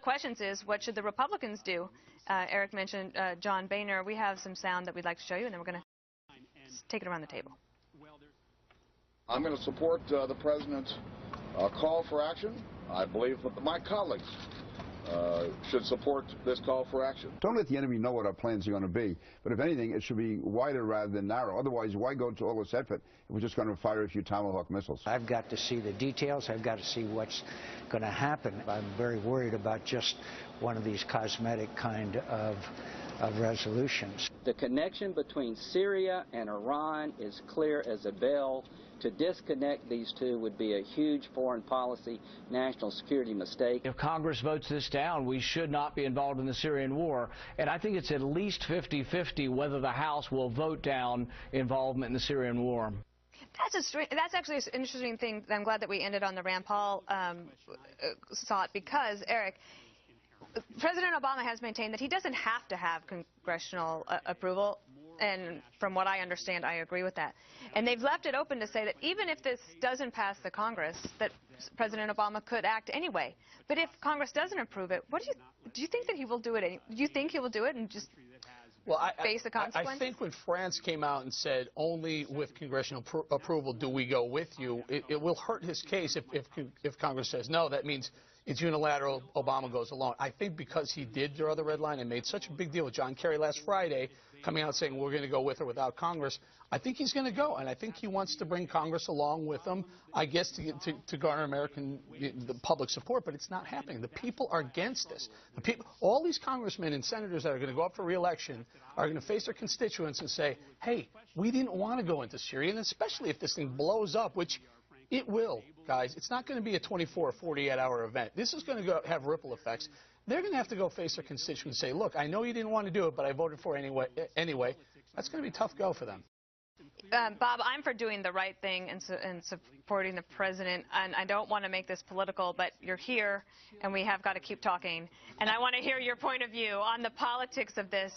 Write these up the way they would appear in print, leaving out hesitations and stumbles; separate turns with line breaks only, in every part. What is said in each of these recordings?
the questions is, what should the Republicans do? Eric mentioned John Boehner. We have some sound that we'd like to show you, and then we're going to take it around the table.
I'm going to support the president's call for action. I believe that my colleagues should support this call for action.
Don't let the enemy know what our plans are going to be. But if anything, it should be wider rather than narrow. Otherwise, why go to all this effort if we're just going to fire a few Tomahawk missiles?
I've got to see the details. I've got to see what's going to happen. I'm very worried about just one of these cosmetic kind of resolutions.
The connection between Syria and Iran is clear as a bell. To disconnect these two would be a huge foreign policy, national security mistake.
If Congress votes this down, we should not be involved in the Syrian war. And I think it's at least 50-50 whether the House will vote down involvement in the Syrian war.
That's actually an interesting thing. I'm glad that we ended on the Rand Paul thought, because, Eric, President Obama has maintained that he doesn't have to have congressional approval. And from what I understand, I agree with that. And they've left it open to say that even if this doesn't pass the Congress, that President Obama could act anyway. But if Congress doesn't approve it, what do you think that he will do it? Do you think he will do it and just face the consequences?
I think when France came out and said only with congressional approval do we go with you, it will hurt his case if Congress says no. That means it's unilateral. Obama goes along. I think because he did draw the red line and made such a big deal with John Kerry last Friday, coming out saying we're going to go with or without Congress, I think he's going to go, and I think he wants to bring Congress along with him, I guess, to garner the public support, but it's not happening. The people are against this. The people, all these congressmen and senators that are going to go up for re-election are going to face their constituents and say, hey, we didn't want to go into Syria, and especially if this thing blows up, which it will, guys. It's not going to be a 24 or 48-hour event. This is going to have ripple effects. They're going to have to go face their constituents and say, look, I know you didn't want to do it, but I voted for it anyway. That's going to be a tough go for them.
Bob, I'm for doing the right thing and supporting the president, and I don't want to make this political, but you're here, and we have got to keep talking. And I want to hear your point of view on the politics of this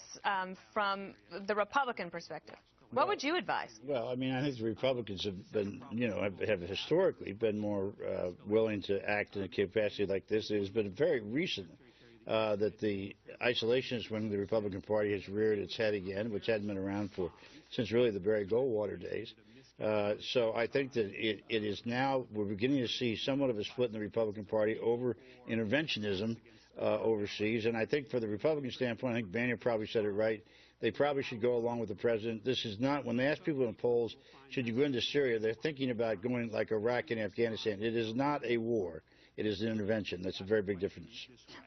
from the Republican perspective. What would you advise?
Well, I mean, I think the Republicans have been, have historically been more willing to act in a capacity like this. It has been very recent that the isolationist wing of the Republican Party has reared its head again, which hadn't been around since really the Barry Goldwater days. So I think that it is now, we're beginning to see somewhat of a split in the Republican Party over interventionism overseas. And I think for the Republican standpoint, I think Boehner probably said it right. They probably should go along with the president. This is not, when they ask people in the polls, should you go into Syria, they're thinking about going like Iraq and Afghanistan. It is not a war. It is an intervention. That's a very big difference.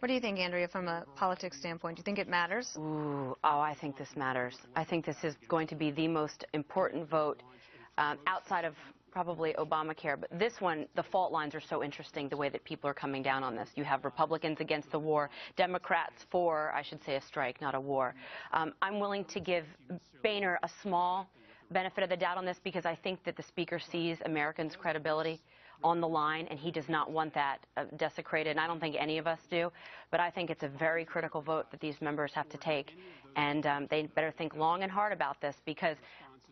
What do you think, Andrea, from a politics standpoint? Do you think it matters?
Ooh, I think this matters. I think this is going to be the most important vote outside of probably Obamacare. But this one, the fault lines are so interesting, the way that people are coming down on this. You have Republicans against the war, Democrats for, I should say, a strike, not a war. I'm willing to give Boehner a small benefit of the doubt on this because I think that the Speaker sees Americans' credibility on the line, and he does not want that desecrated, and I don't think any of us do. But I think it's a very critical vote that these members have to take, and they better think long and hard about this because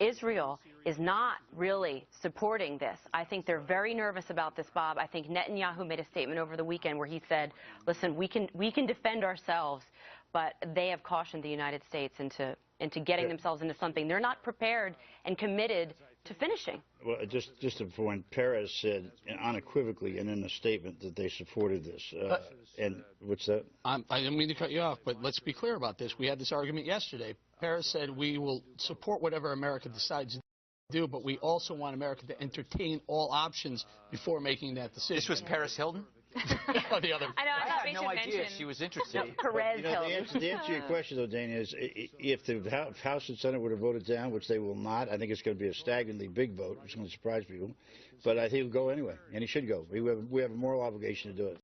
Israel is not really supporting this. I think they're very nervous about this, Bob. I think Netanyahu made a statement over the weekend where he said, listen, we can defend ourselves, but they have cautioned the United States into getting themselves into something they're not prepared and committed to finishing.
Well, just a point, Perez said unequivocally and in a statement that they supported this. And what's that?
I didn't mean to cut you off, but let's be clear about this. We had this argument yesterday. Perez said we will support whatever America decides to do, but we also want America to entertain all options before making that decision.
This was Paris Hilton?
Oh, the other.
I had no idea she was interested.
No, Perez
Hilton. The answer to your question, though, Dana, is if the House and Senate would have voted down, which they will not, I think it's going to be a staggeringly big vote, which is going to surprise people. But I think he'll go anyway, and he should go. We have a moral obligation to do it.